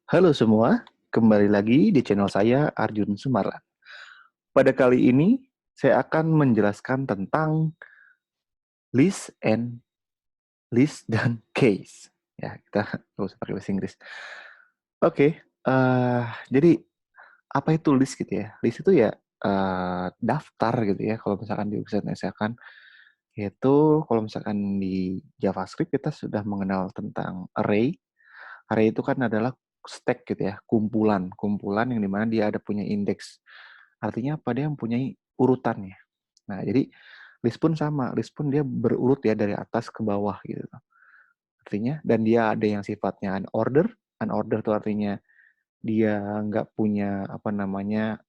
Halo semua, kembali lagi di channel saya Arjun Sumarlan. Pada kali ini saya akan menjelaskan tentang list and list dan case. Ya, kita nggak usah pakai bahasa Inggris. Oke, jadi apa itu list gitu ya? List itu ya daftar gitu ya. Kalau misalkan di website saya kan, yaitu kalau misalkan di JavaScript kita sudah mengenal tentang array. Array itu kan adalah stack gitu ya, kumpulan yang dimana dia ada punya indeks. Artinya apa? Dia mempunyai urutannya. Nah, jadi list pun sama, list pun dia berurut ya dari atas ke bawah gitu. Artinya, dan dia ada yang sifatnya unorder itu artinya dia nggak punya apa namanya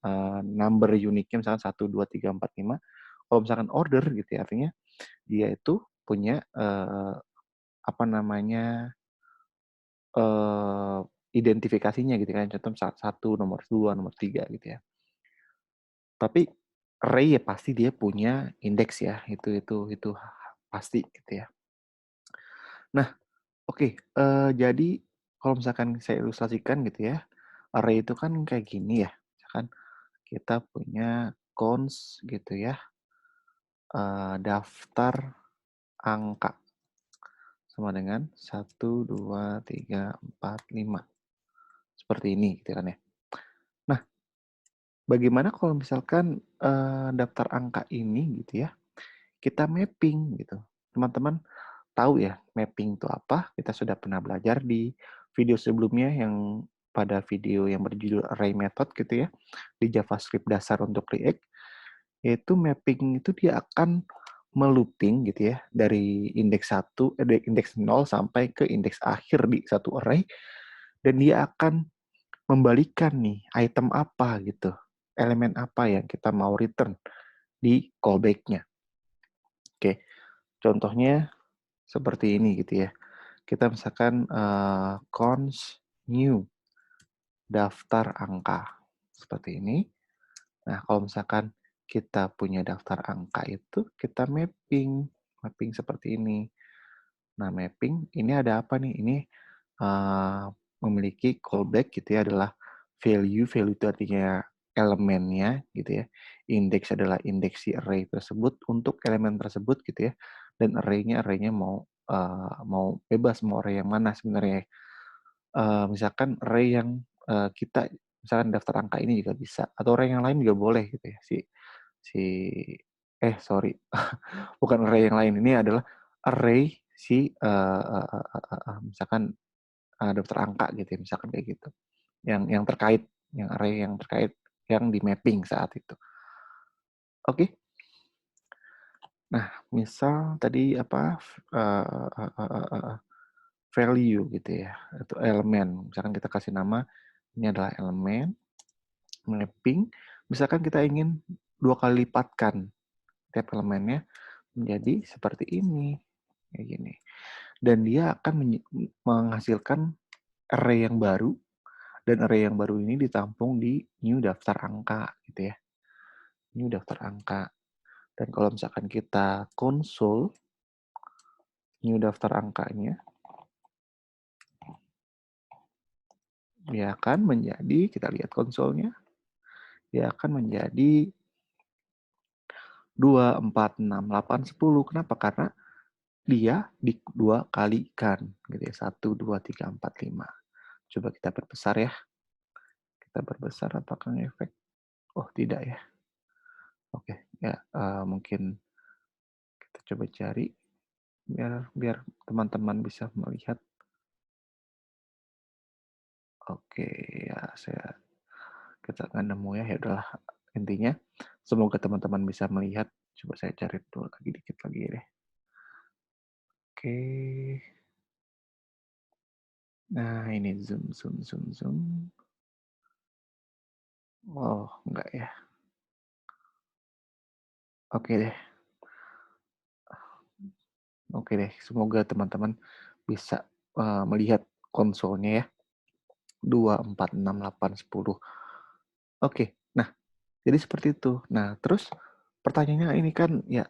number uniknya misalkan 1, 2, 3, 4, 5. Kalau misalkan order gitu ya, artinya dia itu punya apa namanya eh, identifikasinya gitu kan, contoh satu, nomor 2, nomor 3 gitu ya. Tapi array ya pasti dia punya indeks ya, itu pasti gitu ya. Nah, oke, jadi kalau misalkan saya ilustrasikan gitu ya, array itu kan kayak gini ya, misalkan kita punya cons gitu ya, daftar angka sama dengan 1, 2, 3, 4, 5 seperti ini gitu kan ya. Nah, bagaimana kalau misalkan daftar angka ini gitu ya, kita mapping gitu. Teman-teman tahu ya mapping itu apa? Kita sudah pernah belajar di video sebelumnya yang pada video yang berjudul Array Method gitu ya, di JavaScript dasar untuk React, yaitu mapping itu dia akan melooping gitu ya dari indeks 1, indeks 0 sampai ke indeks akhir di satu array, dan dia akan membalikan nih item apa gitu, elemen apa yang kita mau return di callback-nya. Oke, contohnya seperti ini gitu ya. Kita misalkan cons new daftar angka seperti ini. Nah, kalau misalkan kita punya daftar angka itu, kita mapping seperti ini. Nah, mapping ini ada apa nih? Ini memiliki callback gitu ya, adalah value itu artinya elemennya gitu ya. Index adalah indeks si array tersebut untuk elemen tersebut gitu ya. Dan array-nya mau bebas mau array yang mana sebenarnya. Misalkan array yang kita misalkan daftar angka ini juga bisa, atau array yang lain juga boleh gitu ya. Si sorry, bukan array yang lain. Ini adalah array si misalkan daftar angka gitu ya, misalkan kayak gitu. Yang terkait, yang array yang terkait yang di mapping saat itu. Oke. Nah, misal tadi apa value gitu ya, atau elemen. Misalkan kita kasih nama ini adalah elemen mapping. Misalkan kita ingin 2 kali lipatkan tiap elemennya menjadi seperti ini, kayak gini. Dan dia akan menghasilkan array yang baru, dan array yang baru ini ditampung di new daftar angka gitu ya. New daftar angka. Dan kalau misalkan kita konsol new daftar angkanya, dia akan menjadi, kita lihat konsolnya, dia akan menjadi 2, 4, 6, 8, 10. Kenapa? Karena dia di 2 kalikan gitu ya. 1, 2, 3, 4, 5. Coba kita perbesar ya. Kita perbesar apakah ngefek? Oh, tidak ya. Oke, ya mungkin kita coba cari biar biar teman-teman bisa melihat. Oke, ya kita nggak nemu ya. Ya udahlah, intinya semoga teman-teman bisa melihat. Coba saya cari dulu lagi dikit lagi deh. Oke. Nah, ini zoom. Oh, enggak ya. Oke deh. Oke deh. Semoga teman-teman bisa melihat konsolnya ya. 2, 4, 6, 8, 10. Oke. Nah, jadi seperti itu. Nah, terus pertanyaannya ini kan ya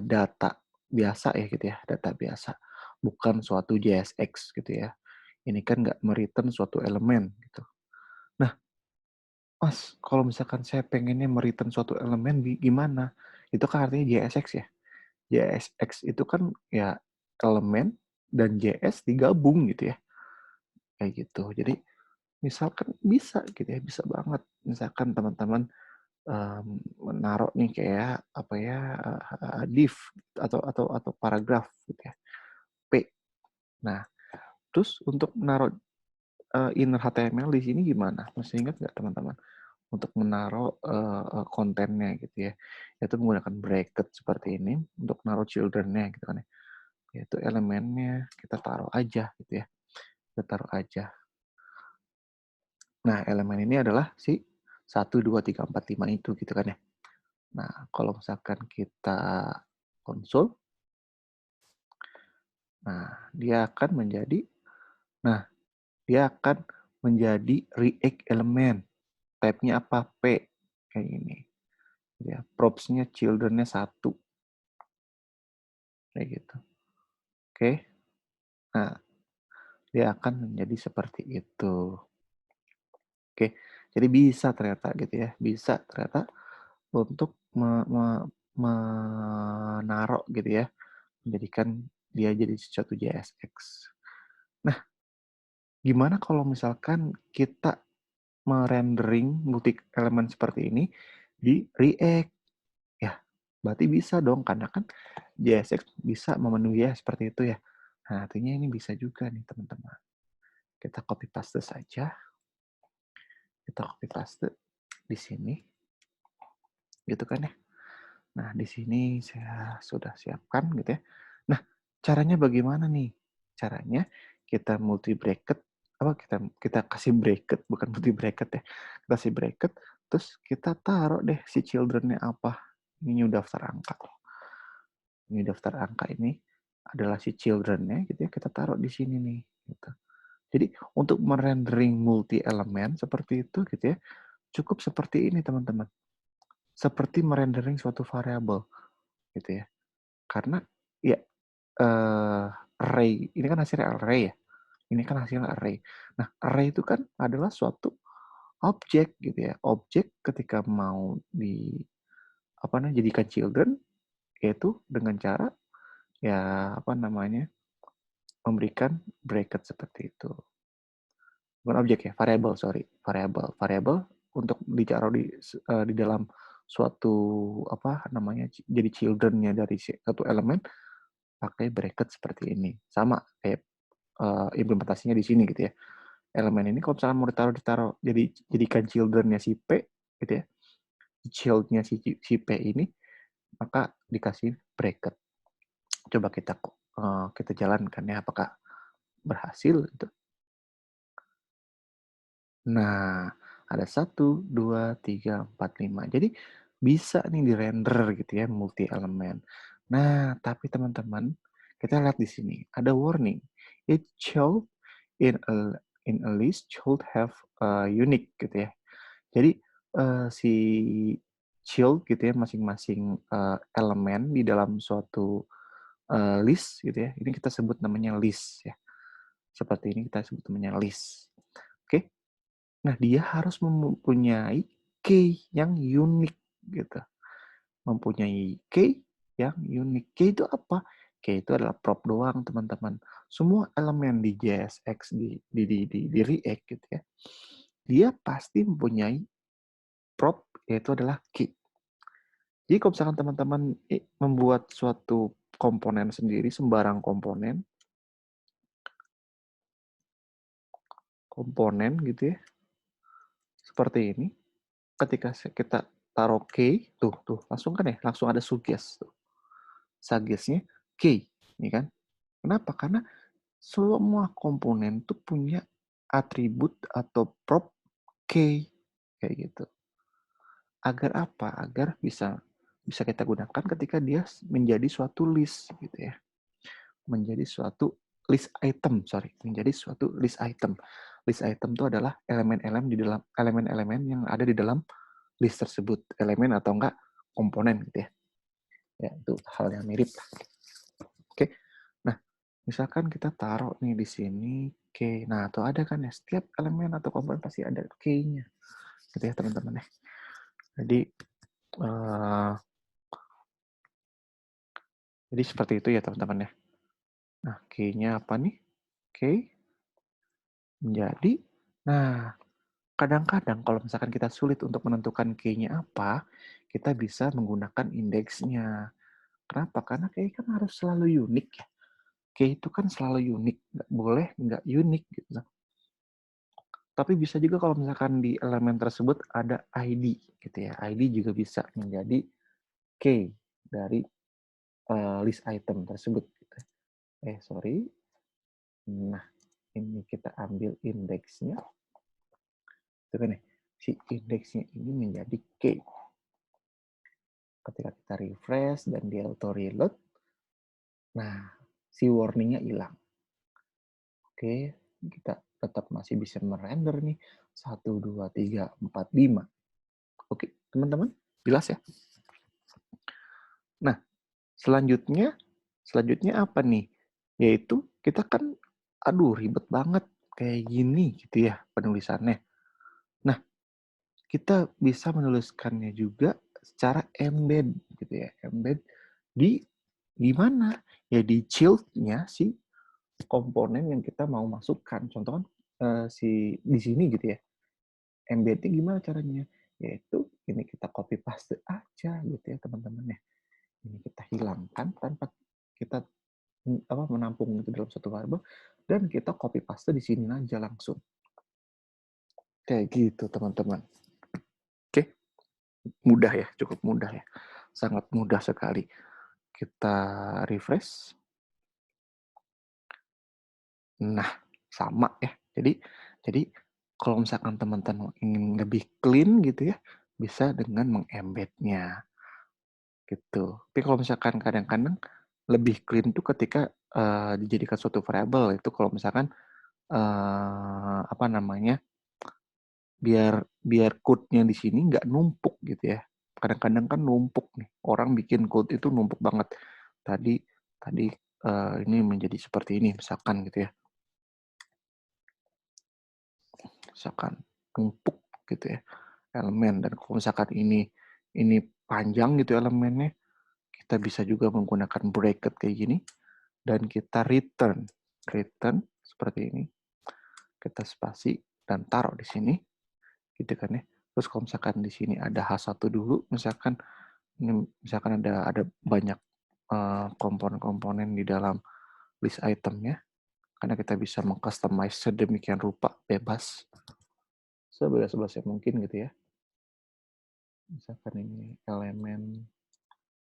data biasa ya gitu ya, data biasa. Bukan suatu JSX gitu ya. Ini kan nggak me-return suatu elemen gitu. Nah, Mas, kalau misalkan saya pengennya me-return suatu elemen gimana? Itu kan artinya JSX ya. JSX itu kan ya elemen dan JS digabung gitu ya. Kayak gitu. Jadi misalkan bisa gitu ya, bisa banget. Misalkan teman-teman menaruh nih kayak apa ya, div atau paragraf gitu ya, P. Nah, terus untuk menaruh inner HTML di sini gimana? Masih ingat nggak teman-teman? Untuk menaruh kontennya gitu ya, yaitu menggunakan bracket seperti ini untuk menaruh children-nya gitu kan ya. Yaitu elemennya kita taruh aja gitu ya, kita taruh aja. Nah, elemen ini adalah si 1, 2, 3, 4, 5 itu gitu kan ya. Nah, kalau misalkan kita konsol, nah nah dia akan menjadi React element. Type-nya apa? P. Kayak ini. Ya, props-nya children-nya 1. Kayak gitu. Oke. Nah, dia akan menjadi seperti itu. Oke. Jadi bisa ternyata gitu ya. Bisa ternyata untuk menaruh gitu ya. Menjadikan dia jadi sesuatu JSX. Nah, gimana kalau misalkan kita merendering multi elemen seperti ini di React? Ya, berarti bisa dong, karena kan JSX bisa memenuhi ya seperti itu ya. Nah, artinya ini bisa juga nih teman-teman. Kita copy paste saja. Kita copy paste di sini. Gitu kan ya. Nah, di sini saya sudah siapkan gitu ya. Nah, caranya bagaimana nih? Caranya kita multi bracket, apa kita kasih bracket, bukan multi bracket ya. Kita kasih bracket, terus kita taruh deh si children-nya apa. Ini daftar angka. Ini daftar angka ini adalah si children-nya gitu ya, kita taruh di sini nih gitu. Jadi untuk merendering multi elemen seperti itu gitu ya, cukup seperti ini teman-teman. Seperti merendering suatu variabel gitu ya. Karena ya array ini kan hasilnya array ya. Ini kan hasilnya array. Nah, array itu kan adalah suatu objek gitu ya. Objek ketika mau jadikan children yaitu dengan cara ya memberikan bracket seperti itu. Bukan objek ya, variable, sorry. Variable untuk ditaruh di dalam suatu jadi children-nya dari satu elemen pakai bracket seperti ini. Sama kayak implementasinya di sini gitu ya. Elemen ini kalau misalkan mau ditaruh jadikan children-nya si P gitu ya. Child-nya si P ini maka dikasih bracket. Coba kita jalankan ya, apakah berhasil gitu. Nah, ada 1, 2, 3, 4, 5. Jadi bisa nih di-render gitu ya, multi elemen. Nah, tapi teman-teman, kita lihat di sini ada warning. It should in a list should have unique gitu ya. Jadi si child gitu ya, masing-masing elemen di dalam suatu list gitu ya. Ini kita sebut namanya list ya. Seperti ini kita sebut namanya list. Oke. Nah, dia harus mempunyai key yang unik gitu. Mempunyai key yang unik. Key itu apa? Key itu adalah prop doang, teman-teman. Semua elemen di JSX di React gitu ya. Dia pasti mempunyai prop, yaitu adalah key. Jadi kalau misalkan teman-teman membuat suatu komponen sendiri, sembarang komponen gitu ya, seperti ini, ketika kita taruh key, tuh langsung kan ya, langsung ada suggest tuh. Suggest-nya key, ini kan. Kenapa? Karena semua komponen tuh punya atribut atau prop key kayak gitu. Agar apa? Agar bisa kita gunakan ketika dia menjadi suatu list gitu ya. Menjadi suatu list item, menjadi suatu list item. List item itu adalah elemen-elemen yang ada di dalam list tersebut, elemen atau enggak komponen gitu ya. Ya, itu hal yang mirip lah. Oke. Nah, Misalkan kita taruh nih di sini key. Nah, tuh ada kan ya, setiap elemen atau komponen pasti ada key-nya. Gitu ya, teman-teman ya. Jadi, eh, jadi seperti itu ya, teman-teman ya. Nah, key-nya apa nih? Key menjadi, nah, kadang-kadang kalau misalkan kita sulit untuk menentukan key-nya apa, kita bisa menggunakan indeksnya. Kenapa? Karena key kan harus selalu unik ya. Key itu kan selalu unik, nggak boleh nggak unik gitu. Tapi bisa juga kalau misalkan di elemen tersebut ada ID gitu ya. ID juga bisa menjadi key dari list item tersebut. Gitu. Sorry. Nah, ini kita ambil indeksnya. Itu kan ya, si indeksnya ini menjadi key. Ketika kita refresh dan di auto reload, nah si warningnya hilang. Oke, kita tetap masih bisa merender nih 1, 2, 3, 4, 5. Oke, teman-teman, jelas ya? Nah, selanjutnya apa nih? Yaitu kita kan, aduh ribet banget kayak gini gitu ya penulisannya. Nah, kita bisa menuliskannya juga secara embed gitu ya. Embed di mana? Ya di child-nya si komponen yang kita mau masukkan. Contoh kan si di sini gitu ya. Embednya gimana caranya? Yaitu ini kita copy paste aja gitu ya teman-teman ya. Ini kita hilangkan tanpa kita menampung itu dalam satu variabel dan kita copy paste di sini aja langsung. Kayak gitu teman-teman. Oke, mudah ya, cukup mudah ya. Sangat mudah sekali. Kita refresh. Nah, sama ya. Jadi kalau misalkan teman-teman ingin lebih clean gitu ya, bisa dengan mengembednya gitu. Tapi kalau misalkan kadang-kadang lebih clean tuh ketika dijadikan suatu variabel itu kalau misalkan apa namanya biar biar code-nya di sini nggak numpuk gitu ya. Kadang-kadang kan numpuk nih. Orang bikin code itu numpuk banget. Tadi tadi ini menjadi seperti ini misalkan gitu ya. Misalkan numpuk gitu ya elemen dan kalau misalkan ini panjang gitu elemennya, kita bisa juga menggunakan bracket kayak gini dan kita return seperti ini. Kita spasi dan taruh di sini gitu kan ya. Terus kalau misalkan di sini ada H1 dulu, misalkan ada banyak komponen-komponen di dalam list itemnya, karena kita bisa mengcustomize sedemikian rupa bebas, sebebas-bebasnya mungkin gitu ya. Misalkan ini elemen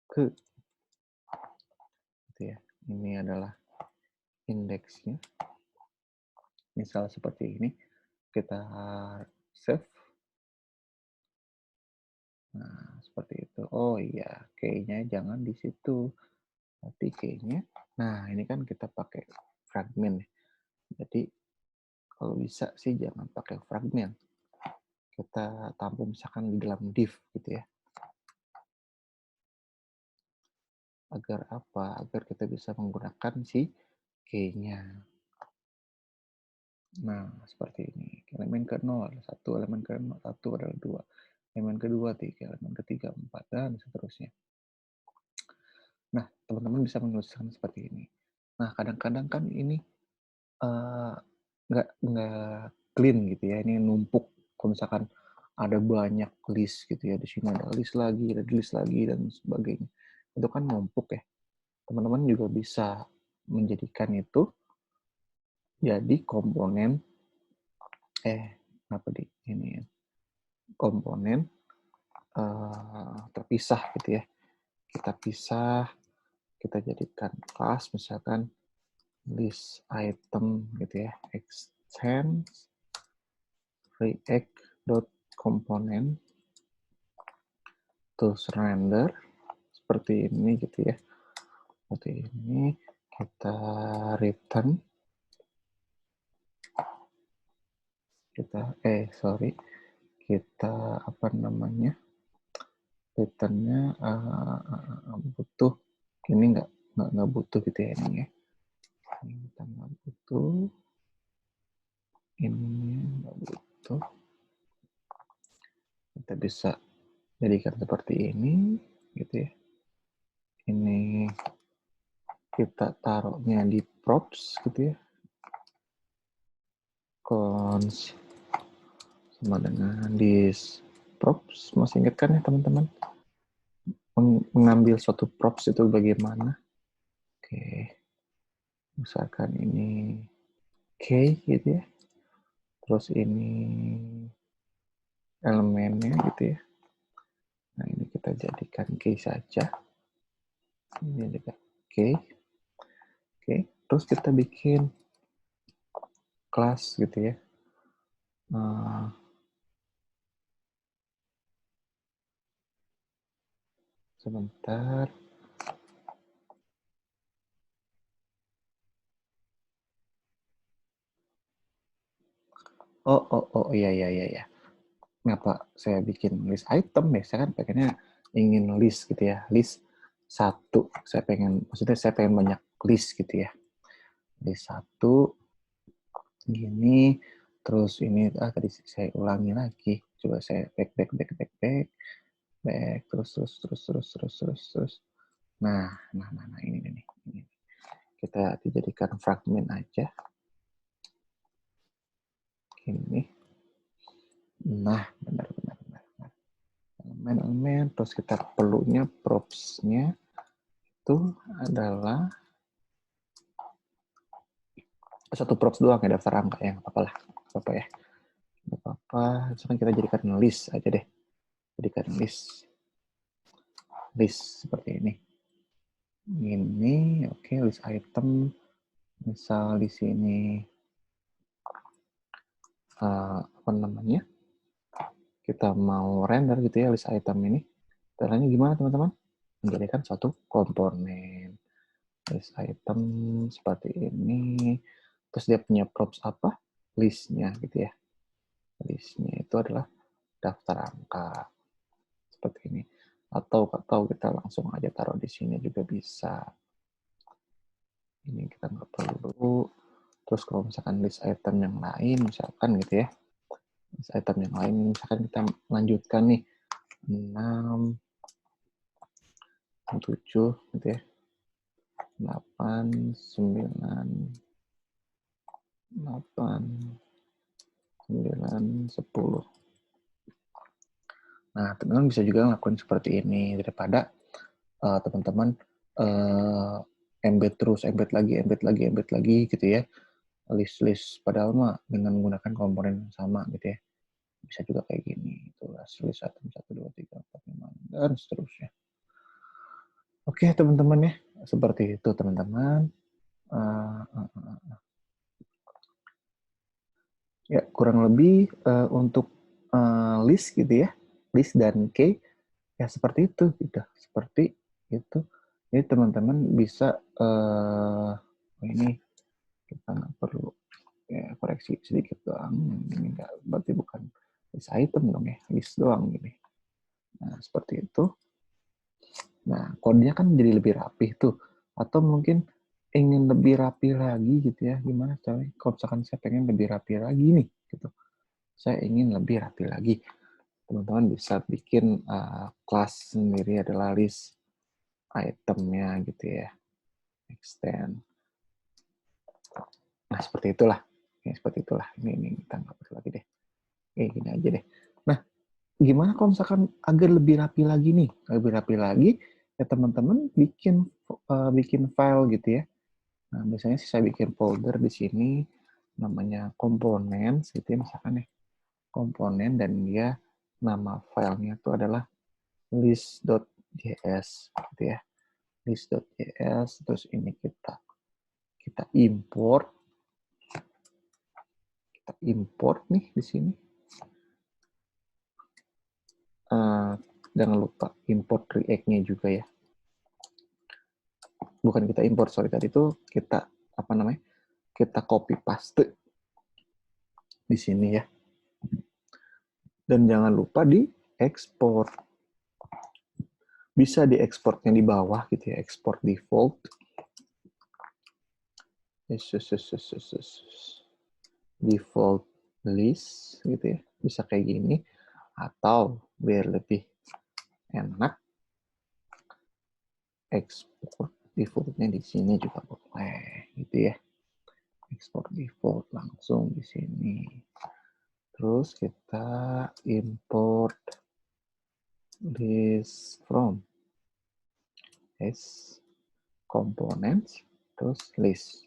ke, gitu ya. Ini adalah indeksnya. Misal seperti ini, kita save. Nah, seperti itu. Oh iya, key-nya jangan di situ. Tapi key-nya, nah ini kan kita pakai fragment. Jadi kalau bisa sih jangan pakai fragment. Kita tampung misalkan di dalam div gitu ya. Agar apa? Agar kita bisa menggunakan si key-nya. Nah, seperti ini. Elemen ke-0 ada 1, elemen ke-1 adalah 2, elemen kedua 3, elemen ketiga 4, dan seterusnya. Nah, teman-teman bisa menuliskan seperti ini. Nah, kadang-kadang kan ini nggak clean gitu ya, ini numpuk. Kalau misalkan ada banyak list gitu ya, di sini ada list lagi, ada list lagi, dan sebagainya. Itu kan numpuk ya. Teman-teman juga bisa menjadikan itu jadi komponen, apa di ini ya, komponen terpisah gitu ya. Kita pisah, kita jadikan kelas misalkan list item gitu ya, extend react.component terus render seperti ini gitu ya. Seperti ini kita return kita apa namanya returnnya butuh ini nggak butuh gitu ya ini ya. Ini kita nggak butuh. Ini nggak butuh. Kita bisa jadikan seperti ini, gitu ya. Ini kita taruhnya di props, gitu ya. Cons sama dengan this props. Masih ingat kan ya teman-teman? Mengambil suatu props itu bagaimana? Oke. Misalkan ini K, gitu ya. Terus ini elemennya, gitu ya. Nah, ini kita jadikan K saja. Ini juga K. Oke. Terus kita bikin kelas, gitu ya. Sebentar. Oh, iya, iya, iya, iya. Kenapa saya bikin list item ya? Saya kan pengennya ingin list gitu ya. List satu. Maksudnya saya pengen banyak list gitu ya. List satu, gini. Terus ini, tadi saya ulangi lagi. Coba saya back. Terus. Nah, ini nih. Kita dijadikan fragment aja. Ini. Nah, benar. Elemen, terus kita perlunya props-nya itu adalah satu props doang ya, daftar angka ya, apa ya. Nggak apa-apa, sekarang kita jadikan list aja deh. Jadikan list seperti ini. Ini, oke, list item. Misal di sini, apa namanya, kita mau render gitu ya, list item ini. Caranya gimana teman-teman? Menjadikan suatu komponen. List item seperti ini. Terus dia punya props apa? Listnya gitu ya. Listnya itu adalah daftar angka. Seperti ini. Atau kita langsung aja taruh di sini juga bisa. Ini kita nggak perlu. Terus kalau misalkan list item yang lain, misalkan gitu ya. List item yang lain, misalkan kita lanjutkan nih. 6, 7 gitu ya. 8, 9, 10. Nah, teman-teman bisa juga ngelakuin seperti ini daripada teman-teman embed lagi gitu ya. List padahal mah dengan menggunakan komponen yang sama gitu ya. Bisa juga kayak gini. Itu list 1, 2, 3, 4, 5, dan seterusnya. Oke, teman-teman ya. Seperti itu, teman-teman. Ya, kurang lebih untuk list gitu ya. List dan key ya seperti itu gitu. Seperti itu. Jadi teman-teman bisa ini kita nggak perlu ya, koreksi sedikit doang. Ini nggak berarti bukan list item dong ya, list doang gini. Nah, seperti itu. Nah, kodenya kan jadi lebih rapih tuh. Atau mungkin ingin lebih rapi lagi gitu ya. Gimana caranya? Kalau misalkan saya pengen lebih rapi lagi nih gitu. Saya ingin lebih rapi lagi. Teman-teman bisa bikin kelas sendiri adalah list itemnya gitu ya. Extend. Nah, seperti itulah. Ya, seperti itulah. Ini kita nggak perlu lagi deh. Kayak gini aja deh. Nah, gimana kalau misalkan agar lebih rapi lagi nih? Lebih rapi lagi, ya teman-teman bikin file gitu ya. Nah, biasanya sih saya bikin folder di sini namanya komponen, gitu ya, misalkan ya. Komponen dan dia nama filenya itu adalah list.js gitu ya. List.js, terus ini kita import nih di sini. Jangan lupa import React-nya juga ya. Bukan kita import, sorry, tadi itu kita kita copy paste di sini ya. Dan jangan lupa di ekspor. Bisa di ekspornya di bawah gitu ya, export default. default list gitu ya, bisa kayak gini, atau biar lebih enak, export defaultnya di sini juga boleh gitu ya, export default langsung di sini. Terus kita import list from as components, terus list.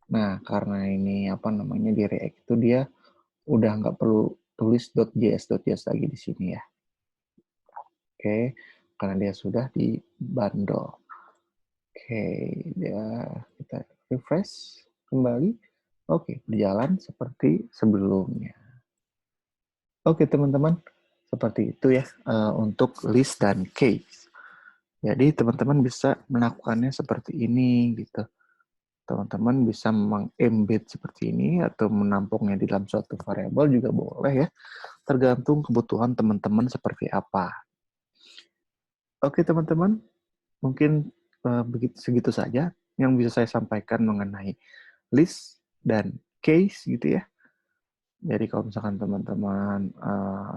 Nah, karena ini apa namanya di React itu dia udah nggak perlu tulis .js lagi di sini ya. Oke, karena dia sudah di bundle. Oke, kita refresh kembali. Oke, berjalan seperti sebelumnya. Oke, teman-teman, seperti itu ya untuk list dan case. Jadi teman-teman bisa melakukannya seperti ini gitu. Teman-teman bisa meng-embed seperti ini atau menampungnya di dalam suatu variabel juga boleh ya. Tergantung kebutuhan teman-teman seperti apa. Oke teman-teman, mungkin segitu saja yang bisa saya sampaikan mengenai list dan case gitu ya. Jadi kalau misalkan teman-teman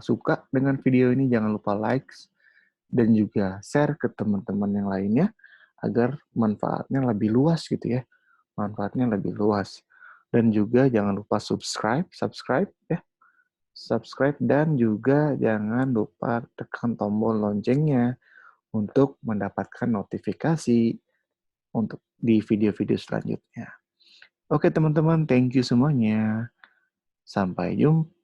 suka dengan video ini, jangan lupa likes dan juga share ke teman-teman yang lainnya agar manfaatnya lebih luas gitu ya. Manfaatnya lebih luas. Dan juga jangan lupa subscribe ya. Subscribe dan juga jangan lupa tekan tombol loncengnya untuk mendapatkan notifikasi untuk di video-video selanjutnya. Oke teman-teman, thank you semuanya. Sampai jumpa.